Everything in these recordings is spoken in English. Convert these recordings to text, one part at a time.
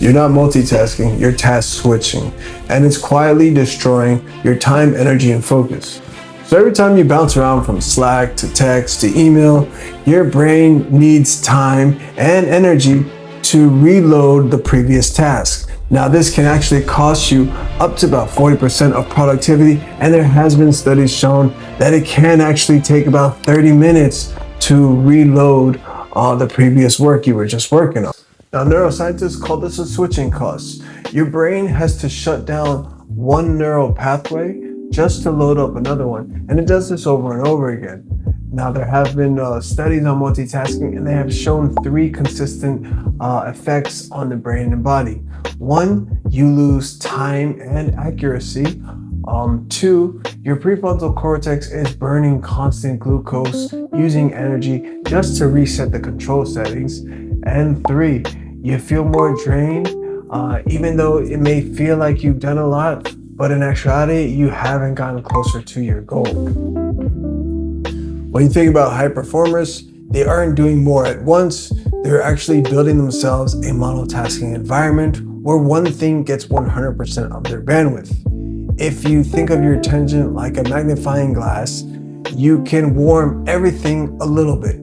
You're not multitasking, you're task switching, and it's quietly destroying your time, energy, and focus. So every time you bounce around from Slack to text to email, your brain needs time and energy to reload the previous task. Now this can actually cost you up to about 40% of productivity, and there has been studies shown that it can actually take about 30 minutes to reload the previous work you were just working on. Now neuroscientists call this a switching cost. Your brain has to shut down one neural pathway just to load up another one, and it does this over and over again. Now there have been studies on multitasking, and they have shown three consistent effects on the brain and body. One, you lose time and accuracy. Two, your prefrontal cortex is burning constant glucose, using energy just to reset the control settings. And three, you feel more drained, even though it may feel like you've done a lot, but in actuality, you haven't gotten closer to your goal. When you think about high performers, they aren't doing more at once. They're actually building themselves a monotasking environment where one thing gets 100% of their bandwidth. If you think of your attention like a magnifying glass, you can warm everything a little bit.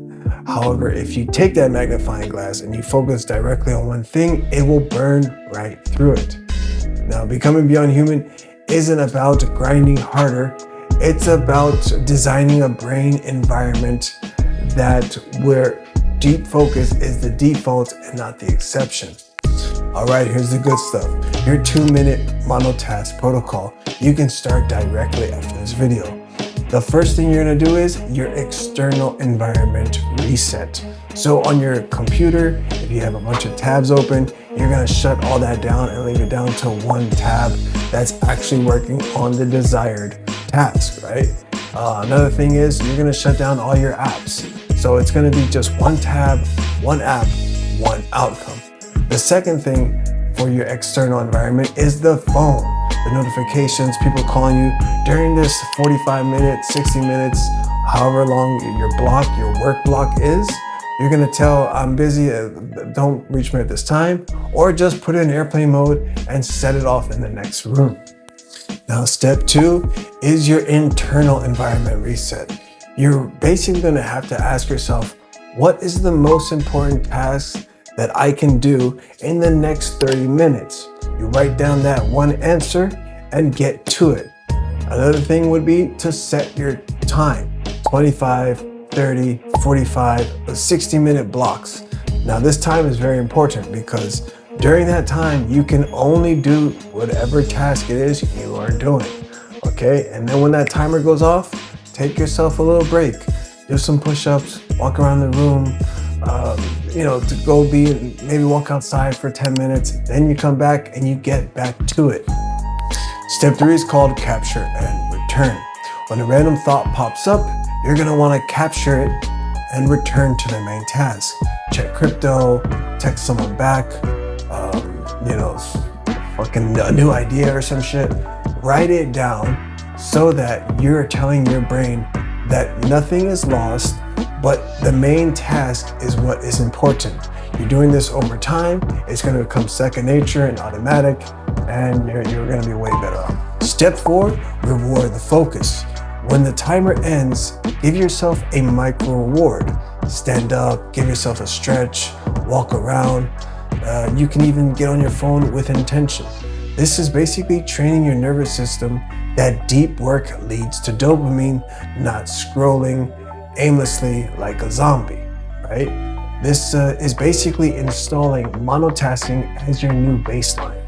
However, if you take that magnifying glass and you focus directly on one thing, it will burn right through it. Now, becoming beyond human isn't about grinding harder. It's about designing a brain environment where deep focus is the default and not the exception. All right, here's the good stuff. Your 2-minute monotask protocol. You can start directly after this video. The first thing you're gonna do is your external environment reset. So on your computer, if you have a bunch of tabs open, you're gonna shut all that down and leave it down to one tab that's actually working on the desired task, right? Another thing is you're gonna shut down all your apps. So it's gonna be just one tab, one app, one outcome. The second thing for your external environment is the phone. The notifications, people calling you during this 45 minutes, 60 minutes, however long your work block is. You're gonna tell, I'm busy, don't reach me at this time, or just put it in airplane mode and set it off in the next room. Now, step 2 is your internal environment reset. You're basically gonna have to ask yourself, what is the most important task that I can do in the next 30 minutes? You write down that one answer and get to it. Another thing would be to set your time, 25, 30, 45, 60-minute blocks. Now this time is very important because during that time, you can only do whatever task it is you are doing, okay? And then when that timer goes off, take yourself a little break. Do some push-ups, walk around the room, to go maybe walk outside for 10 minutes. Then you come back and you get back to it. Step 3 is called capture and return. When a random thought pops up, you're gonna wanna capture it and return to the main task. Check crypto, text someone back, a new idea or some shit. Write it down so that you're telling your brain that nothing is lost, but the main task is what is important. You're doing this over time, it's gonna become second nature and automatic, and you're gonna be way better off. Step 4, reward the focus. When the timer ends, give yourself a micro reward. Stand up, give yourself a stretch, walk around. You can even get on your phone with intention. This is basically training your nervous system that deep work leads to dopamine, not scrolling aimlessly like a zombie, right? This is basically installing monotasking as your new baseline.